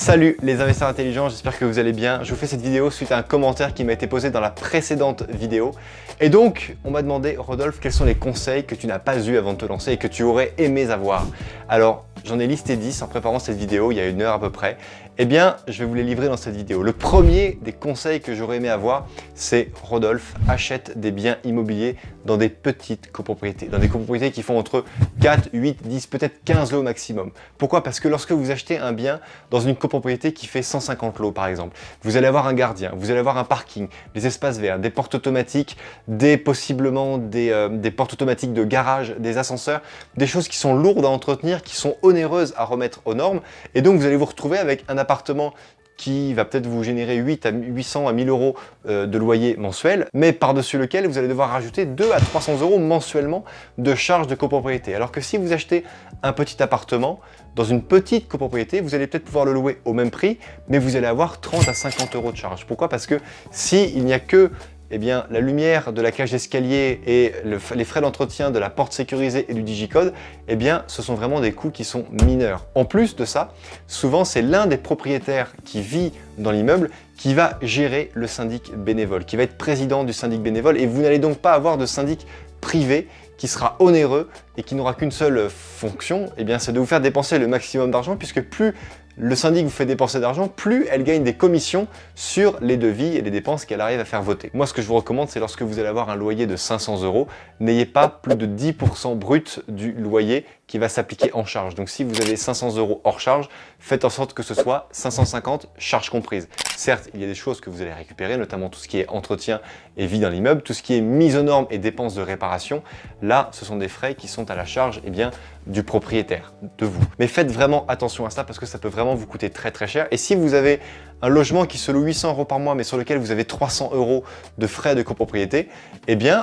Salut les investisseurs intelligents, j'espère que vous allez bien. Je vous fais cette vidéo suite à un commentaire qui m'a été posé dans la précédente vidéo. Et donc, on m'a demandé, Rodolphe, quels sont les conseils que tu n'as pas eu avant de te lancer et que tu aurais aimé avoir? Alors, j'en ai listé 10 en préparant cette vidéo, il y a 1 heure à peu près. Eh bien, je vais vous les livrer dans cette vidéo. Le premier des conseils que j'aurais aimé avoir, c'est Rodolphe, achète des biens immobiliers dans des petites copropriétés, dans des copropriétés qui font entre 4, 8, 10, peut-être 15 lots maximum. Pourquoi? Parce que lorsque vous achetez un bien dans une copropriété qui fait 150 lots par exemple, vous allez avoir un gardien, vous allez avoir un parking, des espaces verts, des portes automatiques, possiblement des portes automatiques de garage, des ascenseurs, des choses qui sont lourdes à entretenir, qui sont onéreuses à remettre aux normes. Et donc vous allez vous retrouver avec un appartement qui va peut-être vous générer 800 à 1000 euros de loyer mensuel, mais par-dessus lequel vous allez devoir rajouter 200 à 300 euros mensuellement de charges de copropriété. Alors que si vous achetez un petit appartement dans une petite copropriété, vous allez peut-être pouvoir le louer au même prix, mais vous allez avoir 30 à 50 euros de charges. Pourquoi? Parce que s'il n'y a que la lumière de la cage d'escalier et les frais d'entretien de la porte sécurisée et du digicode, ce sont vraiment des coûts qui sont mineurs. En plus de ça, souvent c'est l'un des propriétaires qui vit dans l'immeuble qui va gérer le syndic bénévole, qui va être président du syndic bénévole, et vous n'allez donc pas avoir de syndic privé qui sera onéreux et qui n'aura qu'une seule fonction, c'est de vous faire dépenser le maximum d'argent, puisque plus le syndic vous fait dépenser d'argent, plus elle gagne des commissions sur les devis et les dépenses qu'elle arrive à faire voter. Moi, ce que je vous recommande, c'est lorsque vous allez avoir un loyer de 500 euros, n'ayez pas plus de 10% brut du loyer qui va s'appliquer en charge. Donc si vous avez 500 euros hors charge, faites en sorte que ce soit 550 charges comprises. Certes, il y a des choses que vous allez récupérer, notamment tout ce qui est entretien et vie dans l'immeuble, tout ce qui est mise aux normes et dépenses de réparation. Là, ce sont des frais qui sont à la charge du propriétaire, de vous. Mais faites vraiment attention à ça parce que ça peut vraiment vous coûter très très cher. Et si vous avez un logement qui se loue 800 euros par mois mais sur lequel vous avez 300 euros de frais de copropriété,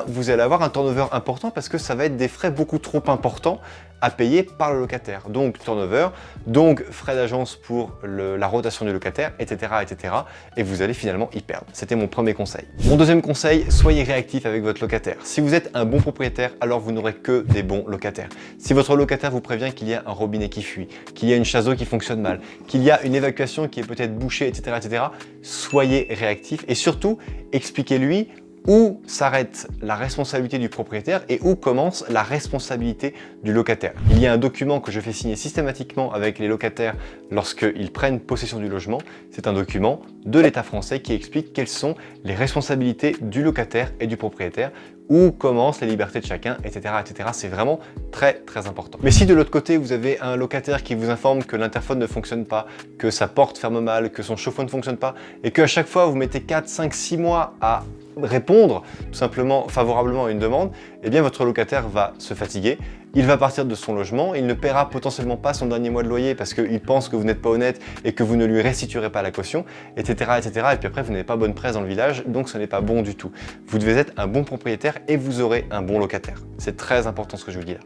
vous allez avoir un turnover important parce que ça va être des frais beaucoup trop importants à payer par le locataire. Donc turnover, donc frais d'agence pour la rotation du locataire, etc., etc. Et vous allez finalement y perdre. C'était mon premier conseil. Mon deuxième conseil, soyez réactif avec votre locataire. Si vous êtes un bon propriétaire, alors vous n'aurez que des bons locataires. Si votre locataire vous prévient qu'il y a un robinet qui fuit, qu'il y a une chasse d'eau qui fonctionne mal, qu'il y a une évacuation qui est peut-être bouchée, etc., etc., soyez réactif et surtout expliquez-lui où s'arrête la responsabilité du propriétaire et où commence la responsabilité du locataire. Il y a un document que je fais signer systématiquement avec les locataires lorsqu'ils prennent possession du logement. C'est un document de l'État français qui explique quelles sont les responsabilités du locataire et du propriétaire, où commencent les libertés de chacun, etc., etc. C'est vraiment très très important. Mais si de l'autre côté vous avez un locataire qui vous informe que l'interphone ne fonctionne pas, que sa porte ferme mal, que son chauffe-eau ne fonctionne pas, et qu'à chaque fois vous mettez 4, 5, 6 mois à répondre tout simplement favorablement à une demande, votre locataire va se fatiguer, il va partir de son logement, il ne paiera potentiellement pas son dernier mois de loyer parce qu'il pense que vous n'êtes pas honnête et que vous ne lui restituerez pas la caution, etc., etc. Et puis après, vous n'avez pas bonne presse dans le village, donc ce n'est pas bon du tout. Vous devez être un bon propriétaire et vous aurez un bon locataire. C'est très important ce que je vous dis là.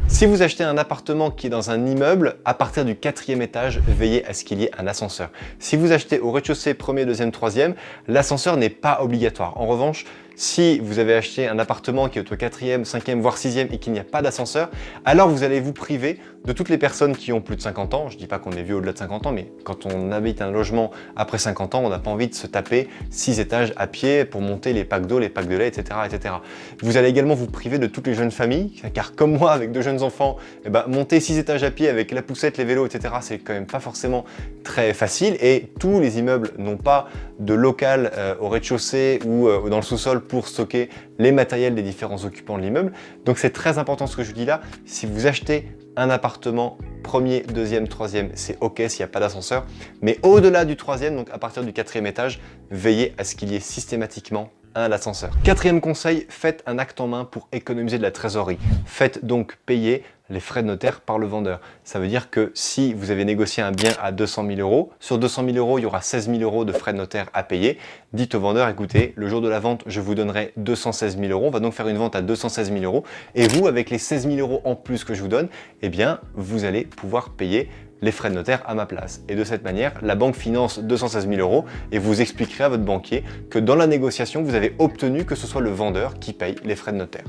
Si vous achetez un appartement qui est dans un immeuble, à partir du 4e étage, veillez à ce qu'il y ait un ascenseur. Si vous achetez au rez-de-chaussée, 1er, 2e, 3e, l'ascenseur n'est pas obligatoire. En revanche, si vous avez acheté un appartement qui est au 4e, 5e, voire 6e et qu'il n'y a pas d'ascenseur, alors vous allez vous priver de toutes les personnes qui ont plus de 50 ans. Je ne dis pas qu'on est vieux au-delà de 50 ans, mais quand on habite un logement après 50 ans, on n'a pas envie de se taper 6 étages à pied pour monter les packs d'eau, les packs de lait, etc., etc. Vous allez également vous priver de toutes les jeunes familles, car comme moi, avec 2 jeunes enfants, monter 6 étages à pied avec la poussette, les vélos, etc., c'est quand même pas forcément très facile. Et tous les immeubles n'ont pas de local au rez-de-chaussée ou dans le sous-sol pour stocker les matériels des différents occupants de l'immeuble. Donc c'est très important ce que je vous dis là. Si vous achetez un appartement 1er, 2e, 3e, c'est ok s'il n'y a pas d'ascenseur. Mais au-delà du 3e, donc à partir du 4e étage, veillez à ce qu'il y ait systématiquement un ascenseur. 4e conseil, faites un acte en main pour économiser de la trésorerie. Faites donc payer les frais de notaire par le vendeur. Ça veut dire que si vous avez négocié un bien à 200 000 euros, sur 200 000 euros, il y aura 16 000 euros de frais de notaire à payer. Dites au vendeur, écoutez, le jour de la vente, je vous donnerai 216 000 euros. On va donc faire une vente à 216 000 euros. Et vous, avec les 16 000 euros en plus que je vous donne, vous allez pouvoir payer les frais de notaire à ma place. Et de cette manière, la banque finance 216 000 euros et vous expliquerez à votre banquier que dans la négociation, vous avez obtenu que ce soit le vendeur qui paye les frais de notaire.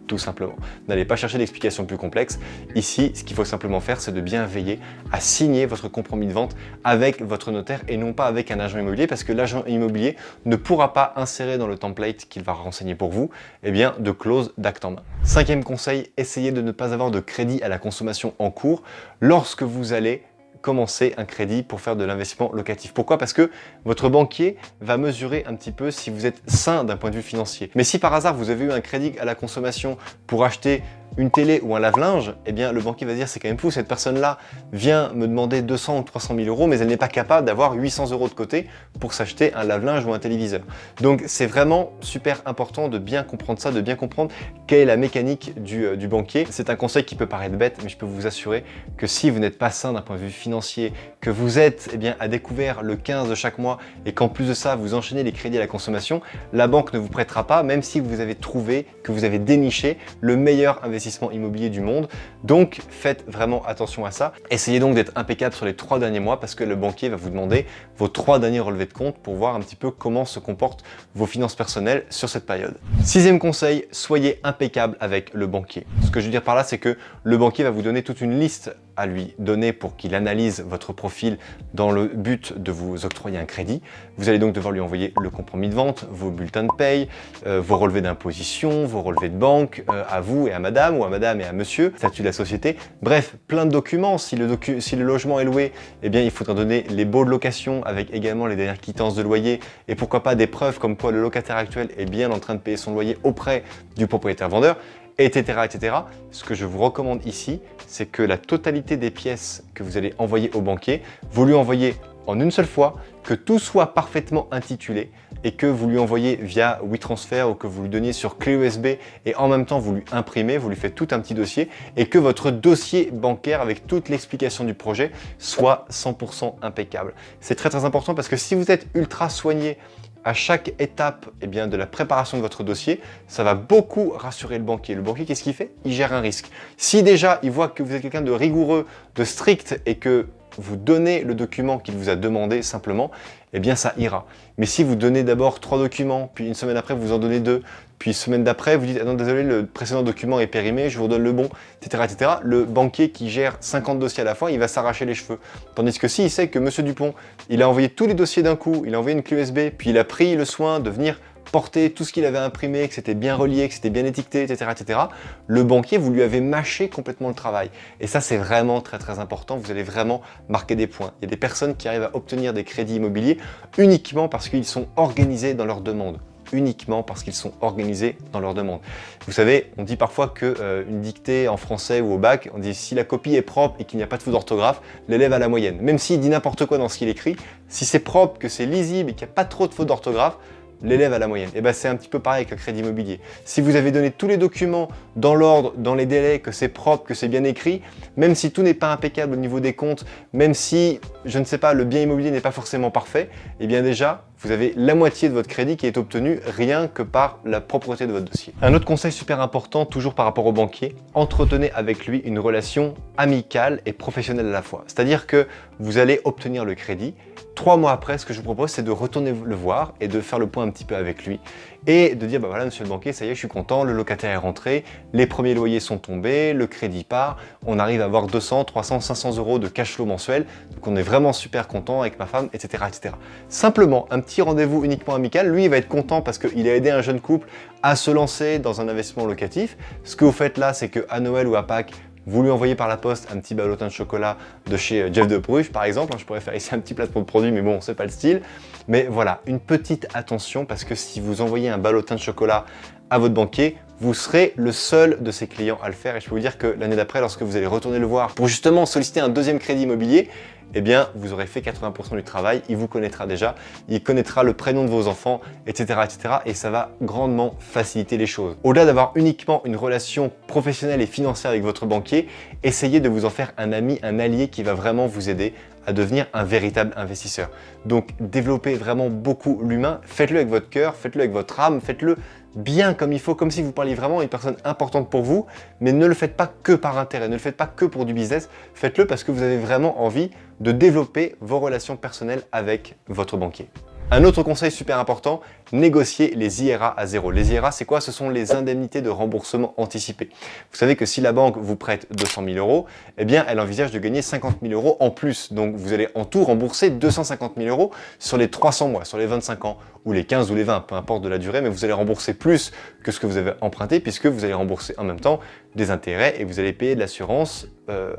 tout simplement. N'allez pas chercher d'explications plus complexes. Ici, ce qu'il faut simplement faire, c'est de bien veiller à signer votre compromis de vente avec votre notaire et non pas avec un agent immobilier, parce que l'agent immobilier ne pourra pas insérer dans le template qu'il va renseigner pour vous, eh bien, de clause d'acte en main. Cinquième conseil, essayez de ne pas avoir de crédit à la consommation en cours lorsque vous allez commencer un crédit pour faire de l'investissement locatif. Pourquoi? Parce que votre banquier va mesurer un petit peu si vous êtes sain d'un point de vue financier. Mais si par hasard vous avez eu un crédit à la consommation pour acheter une télé ou un lave-linge, eh bien le banquier va dire c'est quand même fou, cette personne-là vient me demander 200 ou 300 000 euros, mais elle n'est pas capable d'avoir 800 euros de côté pour s'acheter un lave-linge ou un téléviseur. Donc c'est vraiment super important de bien comprendre ça, de bien comprendre quelle est la mécanique du banquier. C'est un conseil qui peut paraître bête, mais je peux vous assurer que si vous n'êtes pas sain d'un point de vue financier, que vous êtes bien à découvert le 15 de chaque mois et qu'en plus de ça, vous enchaînez les crédits à la consommation, la banque ne vous prêtera pas, même si vous avez trouvé, que vous avez déniché le meilleur investissement immobilier du monde. Donc faites vraiment attention à ça. Essayez donc d'être impeccable sur les 3 derniers mois parce que le banquier va vous demander vos 3 derniers relevés de compte pour voir un petit peu comment se comportent vos finances personnelles sur cette période. Sixième conseil, soyez impeccable avec le banquier. Ce que je veux dire par là, c'est que le banquier va vous donner toute une liste à lui donner pour qu'il analyse votre profil dans le but de vous octroyer un crédit. Vous allez donc devoir lui envoyer le compromis de vente, vos bulletins de paye, vos relevés d'imposition, vos relevés de banque, à vous et à madame, ou à madame et à monsieur, statut de la société. Bref, plein de documents. Si le logement est loué, eh bien il faudra donner les baux de location avec également les dernières quittances de loyer et pourquoi pas des preuves comme quoi le locataire actuel est bien en train de payer son loyer auprès du propriétaire vendeur, etc., etc. Ce que je vous recommande ici, c'est que la totalité des pièces que vous allez envoyer au banquier, vous lui envoyez en une seule fois, que tout soit parfaitement intitulé et que vous lui envoyez via WeTransfer ou que vous lui donniez sur clé USB et en même temps vous lui imprimez, vous lui faites tout un petit dossier et que votre dossier bancaire avec toute l'explication du projet soit 100% impeccable. C'est très très important parce que si vous êtes ultra soigné à chaque étape de la préparation de votre dossier, ça va beaucoup rassurer le banquier. Le banquier, qu'est-ce qu'il fait? Il gère un risque. Si déjà il voit que vous êtes quelqu'un de rigoureux, de strict et que vous donnez le document qu'il vous a demandé simplement, eh bien ça ira. Mais si vous donnez d'abord 3 documents, puis une semaine après vous en donnez 2, puis semaine d'après vous dites ah non désolé le précédent document est périmé, je vous redonne le bon, etc., etc. Le banquier qui gère 50 dossiers à la fois, il va s'arracher les cheveux. Tandis que s'il sait que Monsieur Dupont, il a envoyé tous les dossiers d'un coup, il a envoyé une clé USB, puis il a pris le soin de venir porter tout ce qu'il avait imprimé, que c'était bien relié, que c'était bien étiqueté, etc., etc., le banquier, vous lui avez mâché complètement le travail. Et ça, c'est vraiment très très important. Vous allez vraiment marquer des points. Il y a des personnes qui arrivent à obtenir des crédits immobiliers uniquement parce qu'ils sont organisés dans leurs demandes. Uniquement parce qu'ils sont organisés dans leurs demandes. Vous savez, on dit parfois qu'une dictée en français ou au bac, on dit si la copie est propre et qu'il n'y a pas de faute d'orthographe, l'élève a la moyenne. Même s'il dit n'importe quoi dans ce qu'il écrit, si c'est propre, que c'est lisible et qu'il n'y a pas trop de fautes d'orthographe, l'élève à la moyenne. Et bien c'est un petit peu pareil avec le crédit immobilier. Si vous avez donné tous les documents dans l'ordre, dans les délais, que c'est propre, que c'est bien écrit, même si tout n'est pas impeccable au niveau des comptes, même si, je ne sais pas, le bien immobilier n'est pas forcément parfait, et bien déjà, vous avez la moitié de votre crédit qui est obtenu rien que par la propreté de votre dossier. Un autre conseil super important, toujours par rapport au banquier, entretenez avec lui une relation amicale et professionnelle à la fois. C'est-à-dire que vous allez obtenir le crédit. 3 mois après, ce que je vous propose, c'est de retourner le voir et de faire le point un petit peu avec lui et de dire, bah voilà, monsieur le banquier, ça y est, je suis content, le locataire est rentré, les premiers loyers sont tombés, le crédit part, on arrive à avoir 200, 300, 500 euros de cash flow mensuel, donc on est vraiment super content avec ma femme, etc., etc. Simplement, un petit rendez-vous uniquement amical, lui, il va être content parce qu'il a aidé un jeune couple à se lancer dans un investissement locatif. Ce que vous faites là, c'est qu'à Noël ou à Pâques, vous lui envoyez par la poste un petit ballotin de chocolat de chez Jeff de Bruges, par exemple. Je pourrais faire ici un petit placement de produit, mais bon, c'est pas le style. Mais voilà, une petite attention, parce que si vous envoyez un ballotin de chocolat à votre banquier, vous serez le seul de ses clients à le faire. Et je peux vous dire que l'année d'après, lorsque vous allez retourner le voir pour justement solliciter un deuxième crédit immobilier, eh bien, vous aurez fait 80% du travail, il vous connaîtra déjà, il connaîtra le prénom de vos enfants, etc., etc. Et ça va grandement faciliter les choses. Au-delà d'avoir uniquement une relation professionnelle et financière avec votre banquier, essayez de vous en faire un ami, un allié qui va vraiment vous aider à devenir un véritable investisseur. Donc, développez vraiment beaucoup l'humain, faites-le avec votre cœur, faites-le avec votre âme, faites-le bien comme il faut, comme si vous parliez vraiment à une personne importante pour vous, mais ne le faites pas que par intérêt, ne le faites pas que pour du business, faites-le parce que vous avez vraiment envie de développer vos relations personnelles avec votre banquier. Un autre conseil super important, négocier les IRA à zéro. Les IRA, c'est quoi? Ce sont les indemnités de remboursement anticipé. Vous savez que si la banque vous prête 200 000 euros, eh bien, elle envisage de gagner 50 000 euros en plus. Donc, vous allez en tout rembourser 250 000 euros sur les 300 mois, sur les 25 ans, ou les 15 ou les 20, peu importe de la durée, mais vous allez rembourser plus que ce que vous avez emprunté, puisque vous allez rembourser en même temps des intérêts et vous allez payer de l'assurance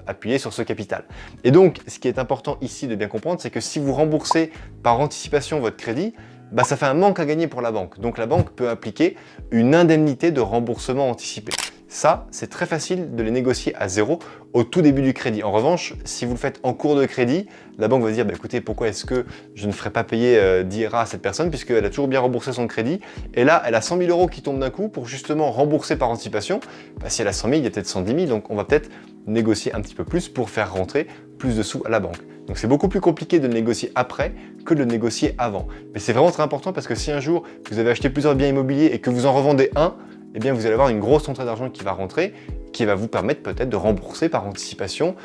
appuyée sur ce capital. Et donc, ce qui est important ici de bien comprendre, c'est que si vous remboursez par anticipation votre crédit, bah, ça fait un manque à gagner pour la banque. Donc la banque peut appliquer une indemnité de remboursement anticipé. Ça, c'est très facile de les négocier à zéro au tout début du crédit. En revanche, si vous le faites en cours de crédit, la banque va dire bah, écoutez, pourquoi est-ce que je ne ferai pas payer d'IRA à cette personne puisqu'elle a toujours bien remboursé son crédit. Et là, elle a 100 000 euros qui tombent d'un coup pour justement rembourser par anticipation. Bah, si elle a 100 000, il y a peut-être 110 000, donc on va peut-être négocier un petit peu plus pour faire rentrer plus de sous à la banque. Donc c'est beaucoup plus compliqué de le négocier après que de le négocier avant. Mais c'est vraiment très important parce que si un jour vous avez acheté plusieurs biens immobiliers et que vous en revendez un, eh bien vous allez avoir une grosse rentrée d'argent qui va rentrer, qui va vous permettre peut-être de rembourser par anticipation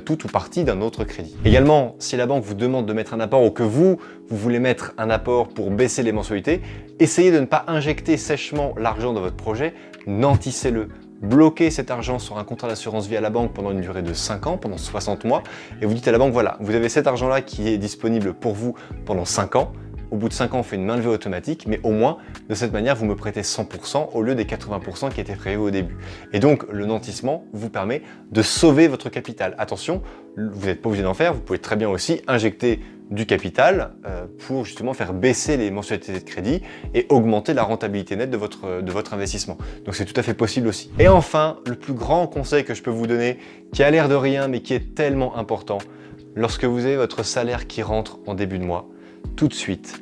tout ou partie d'un autre crédit. Également, si la banque vous demande de mettre un apport ou que vous voulez mettre un apport pour baisser les mensualités, essayez de ne pas injecter sèchement l'argent dans votre projet, nantissez-le. Bloquez cet argent sur un contrat d'assurance vie à la banque pendant une durée de 5 ans, pendant 60 mois, et vous dites à la banque, voilà, vous avez cet argent-là qui est disponible pour vous pendant 5 ans. Au bout de 5 ans, on fait une main levée automatique, mais au moins, de cette manière, vous me prêtez 100% au lieu des 80% qui étaient prévus au début. Et donc, le nantissement vous permet de sauver votre capital. Attention, vous n'êtes pas obligé d'en faire, vous pouvez très bien aussi injecter du capital pour justement faire baisser les mensualités de crédit et augmenter la rentabilité nette de votre investissement. Donc c'est tout à fait possible aussi. Et enfin, le plus grand conseil que je peux vous donner, qui a l'air de rien mais qui est tellement important, lorsque vous avez votre salaire qui rentre en début de mois, tout de suite,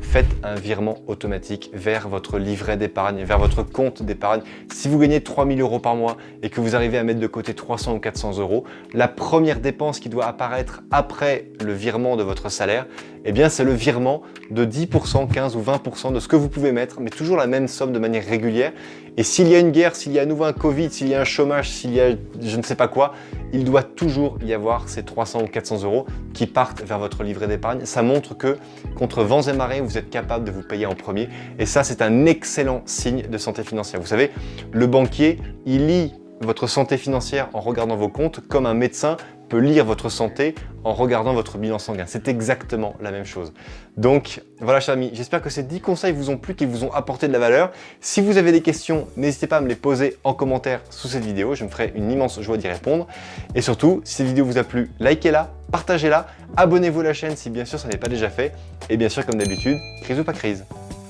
faites un virement automatique vers votre livret d'épargne, vers votre compte d'épargne. Si vous gagnez 3 000 euros par mois et que vous arrivez à mettre de côté 300 ou 400 euros, la première dépense qui doit apparaître après le virement de votre salaire, eh bien c'est le virement de 10%, 15 ou 20% de ce que vous pouvez mettre, mais toujours la même somme de manière régulière. Et s'il y a une guerre, s'il y a à nouveau un Covid, s'il y a un chômage, s'il y a je ne sais pas quoi, il doit toujours y avoir ces 300 ou 400 euros qui partent vers votre livret d'épargne. Ça montre que contre vents et marées, vous êtes capable de vous payer en premier. Et ça, c'est un excellent signe de santé financière. Vous savez, le banquier, il lit votre santé financière en regardant vos comptes comme un médecin peut lire votre santé en regardant votre bilan sanguin. C'est exactement la même chose. Donc voilà, chers amis, j'espère que ces 10 conseils vous ont plu, qu'ils vous ont apporté de la valeur. Si vous avez des questions, n'hésitez pas à me les poser en commentaire sous cette vidéo. Je me ferai une immense joie d'y répondre. Et surtout, si cette vidéo vous a plu, likez-la, partagez-la, abonnez-vous à la chaîne si bien sûr ça n'est pas déjà fait. Et bien sûr, comme d'habitude, crise ou pas crise,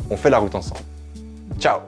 on fait la route ensemble. Ciao!